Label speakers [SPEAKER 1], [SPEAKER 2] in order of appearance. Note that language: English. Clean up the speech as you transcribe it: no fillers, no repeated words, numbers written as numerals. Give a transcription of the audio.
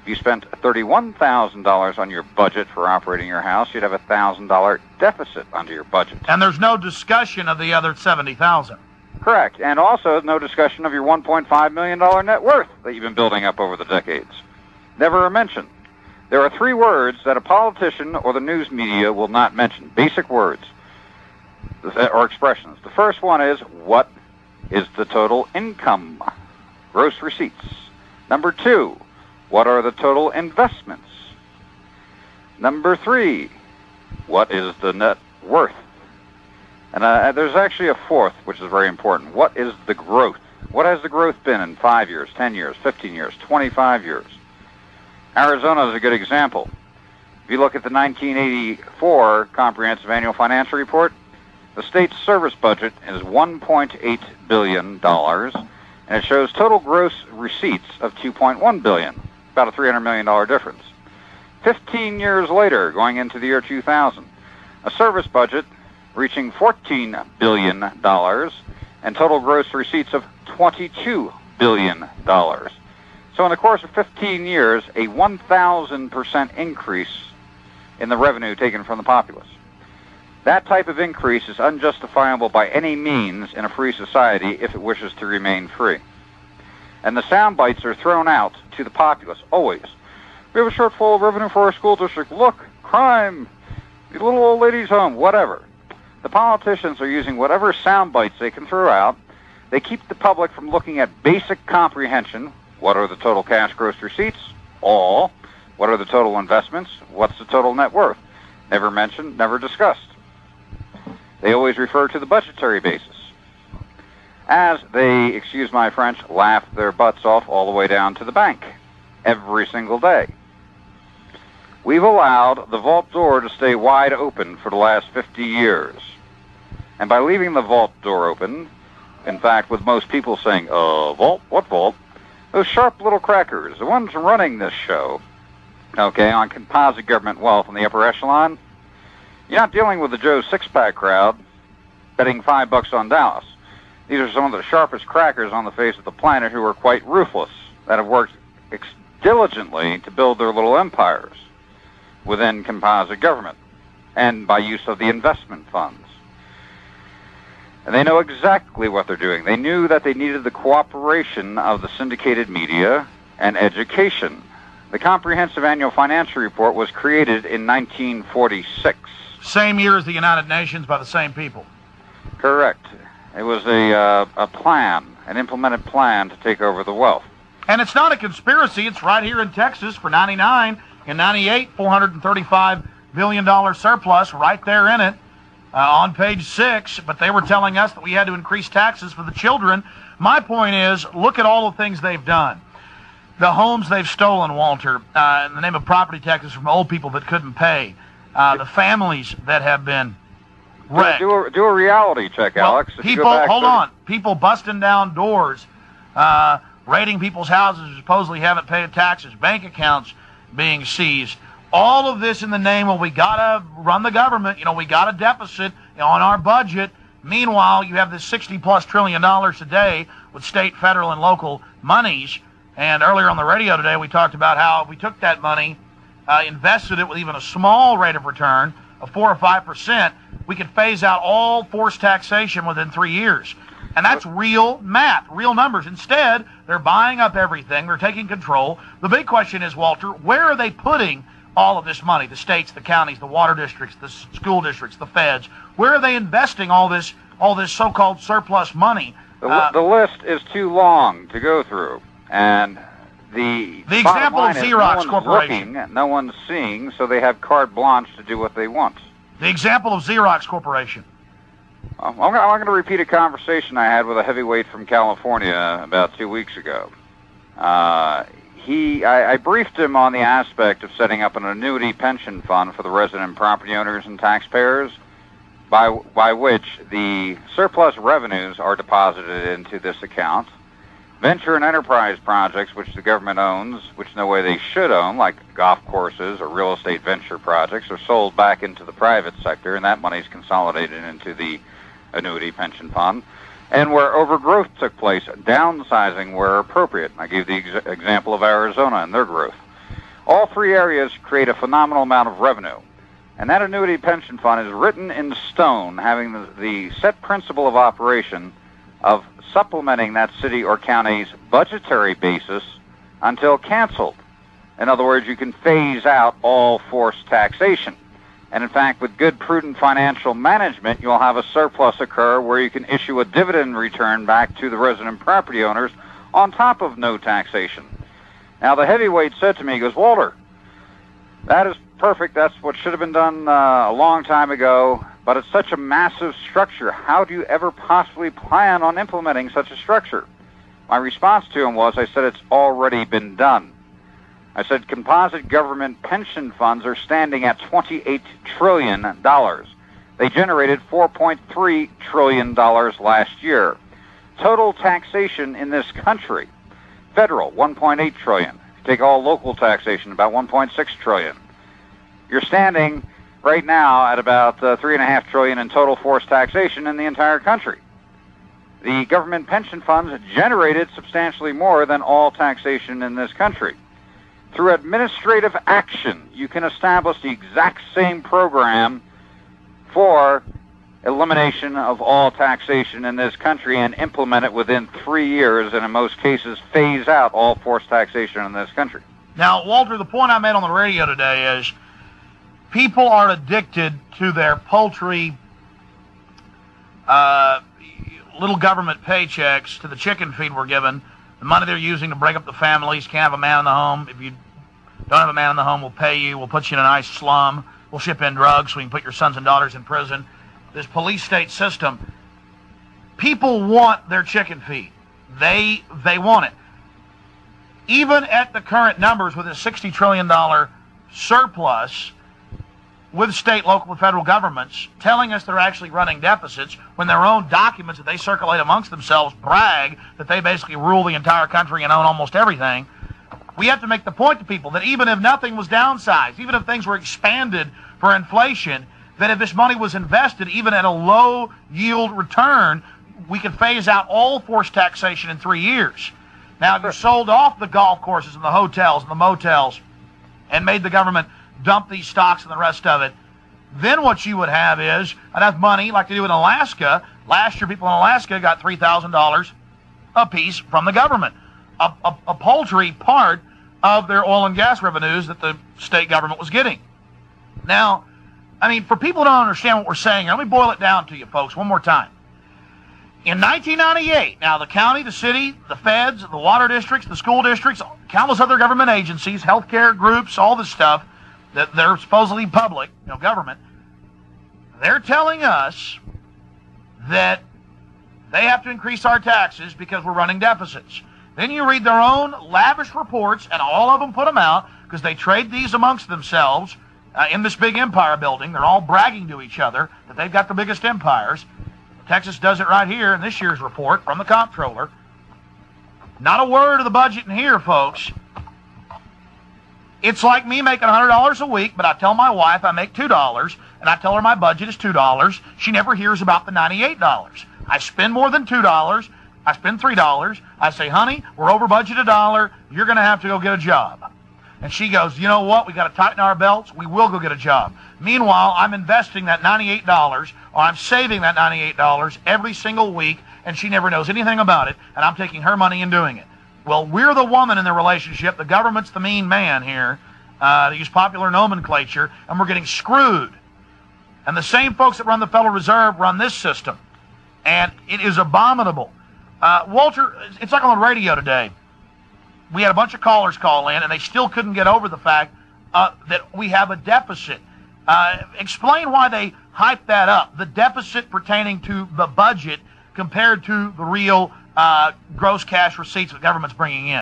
[SPEAKER 1] If you spent $31,000 on your budget for operating your house, you'd have a $1,000 deficit under your budget.
[SPEAKER 2] And there's no discussion of the other $70,000.
[SPEAKER 1] Correct. And also no discussion of your $1.5 million net worth that you've been building up over the decades. Never a mention. There are 3 words that a politician or the news media will not mention. Basic words or expressions. The first one is, what is the total income? Gross receipts. Number 2, what are the total investments? Number 3, what is the net worth? And there's actually a 4th, which is very important. What is the growth? What has the growth been in 5 years, 10 years, 15 years, 25 years? Arizona is a good example. If you look at the 1984 Comprehensive Annual Financial Report, the state's service budget is $1.8 billion, and it shows total gross receipts of $2.1 billion, about a $300 million difference. 15 years later, going into the year 2000, a service budget reaching $14 billion and total gross receipts of $22 billion. So in the course of 15 years, a 1,000% increase in the revenue taken from the populace. That type of increase is unjustifiable by any means in a free society if it wishes to remain free. And the sound bites are thrown out to the populace, always. We have a shortfall of revenue for our school district. Look, crime, the little old lady's home, whatever. The politicians are using whatever sound bites they can throw out. They keep the public from looking at basic comprehension. What are the total cash gross receipts? All. What are the total investments? What's the total net worth? Never mentioned, never discussed. They always refer to the budgetary basis, as they, excuse my French, laugh their butts off all the way down to the bank every single day. We've allowed the vault door to stay wide open for the last 50 years. And by leaving the vault door open, in fact, with most people saying, vault? What vault? Those sharp little crackers, the ones running this show, okay, on composite government wealth in the upper echelon, you're not dealing with the Joe Six-Pack crowd betting $5 on Dallas. These are some of the sharpest crackers on the face of the planet who are quite ruthless, that have worked diligently to build their little empires within composite government and by use of the investment funds. And they know exactly what they're doing. They knew that they needed the cooperation of the syndicated media and education. The Comprehensive Annual Financial Report was created in 1946.
[SPEAKER 2] Same year as the United Nations by the same people.
[SPEAKER 1] Correct. It was a plan, an implemented plan to take over the wealth.
[SPEAKER 2] And it's not a conspiracy. It's right here in Texas for 99 and 98, $435 billion surplus right there in it on page 6. But they were telling us that we had to increase taxes for the children. My point is, look at all the things they've done. The homes they've stolen, Walter, in the name of property taxes from old people that couldn't pay. The families that have been wrecked.
[SPEAKER 1] Do a reality check, Alex.
[SPEAKER 2] People busting down doors, raiding people's houses who supposedly haven't paid taxes, bank accounts being seized. All of this in the name of we got to run the government. We got a deficit on our budget. Meanwhile, you have this $60+ trillion a day with state, federal, and local monies. And earlier on the radio today, we talked about how if we took that money, invested it with even a small rate of return of 4 or 5%, we could phase out all forced taxation within 3 years. And that's real math, real numbers. Instead, they're buying up everything. They're taking control. The big question is, Walter, where are they putting all of this money? The states, the counties, the water districts, the school districts, the feds. Where are they investing all this so-called surplus money?
[SPEAKER 1] The list is too long to go through. And the
[SPEAKER 2] example of Xerox Corporation.
[SPEAKER 1] No one's seeing, so they have carte blanche to do what they want.
[SPEAKER 2] The example of Xerox Corporation.
[SPEAKER 1] I'm going to repeat a conversation I had with a heavyweight from California about 2 weeks ago. I briefed him on the aspect of setting up an annuity pension fund for the resident property owners and taxpayers, by which the surplus revenues are deposited into this account. Venture and enterprise projects which the government owns, which no way they should own, like golf courses or real estate venture projects, are sold back into the private sector, and that money is consolidated into the annuity pension fund. And where overgrowth took place, downsizing where appropriate. I gave the example of Arizona and their growth. All three areas create a phenomenal amount of revenue. And that annuity pension fund is written in stone, having the set principle of operation of supplementing that city or county's budgetary basis until canceled. In other words, you can phase out all forced taxation. And in fact, with good, prudent financial management, you'll have a surplus occur where you can issue a dividend return back to the resident property owners on top of no taxation. Now, the heavyweight said to me, he goes, Walter, that is perfect. That's what should have been done a long time ago, but it's such a massive structure. How do you ever possibly plan on implementing such a structure? My response to him was, I said, it's already been done. I said, composite government pension funds are standing at $28 trillion. They generated $4.3 trillion last year. Total taxation in this country, federal, $1.8 trillion. If you take all local taxation, about $1.6 trillion. You're standing right now at about $3.5 trillion in total forced taxation in the entire country. The government pension funds generated substantially more than all taxation in this country. Through administrative action, you can establish the exact same program for elimination of all taxation in this country and implement it within 3 years, and in most cases phase out all forced taxation in this country.
[SPEAKER 2] Now, Walter, the point I made on the radio today is people are addicted to their paltry little government paychecks, to the chicken feed we're given, the money they're using to break up the families. Can't have a man in the home. If you don't have a man in the home, we'll pay you. We'll put you in a nice slum. We'll ship in drugs so we can put your sons and daughters in prison. This police state system, people want their chicken feed. They want it. Even at the current numbers with a $60 trillion surplus, with state, local, and federal governments telling us they're actually running deficits when their own documents that they circulate amongst themselves brag that they basically rule the entire country and own almost everything, we have to make the point to people that even if nothing was downsized, even if things were expanded for inflation, that if this money was invested, even at a low yield return, we could phase out all forced taxation in 3 years. Now, if you sold off the golf courses and the hotels and the motels and made the government dump these stocks and the rest of it, then what you would have is enough money, like they do in Alaska. Last year, people in Alaska got $3,000 a piece from the government, a paltry part of their oil and gas revenues that the state government was getting. Now, I mean, for people who don't understand what we're saying, let me boil it down to you folks one more time. In 1998, now the county, the city, the feds, the water districts, the school districts, countless other government agencies, healthcare groups, all this stuff, that they're supposedly public, government, they're telling us that they have to increase our taxes because we're running deficits. Then you read their own lavish reports, and all of them put them out because they trade these amongst themselves in this big empire building. They're all bragging to each other that they've got the biggest empires. Texas does it right here in this year's report from the comptroller. Not a word of the budget in here, folks. It's like me making $100 a week, but I tell my wife I make $2, and I tell her my budget is $2. She never hears about the $98. I spend more than $2. I spend $3. I say, honey, we're over budget $1. You're going to have to go get a job. And she goes, you know what? We got to tighten our belts. We will go get a job. Meanwhile, I'm investing that $98, or I'm saving that $98 every single week, and she never knows anything about it, and I'm taking her money and doing it. Well, we're the woman in the relationship. The government's the mean man here, to use popular nomenclature, and we're getting screwed. And the same folks that run the Federal Reserve run this system. And it is abominable. Walter, it's like on the radio today. We had a bunch of callers call in, and they still couldn't get over the fact that we have a deficit. Explain why they hype that up, the deficit pertaining to the budget compared to the real gross cash receipts the government's bringing in.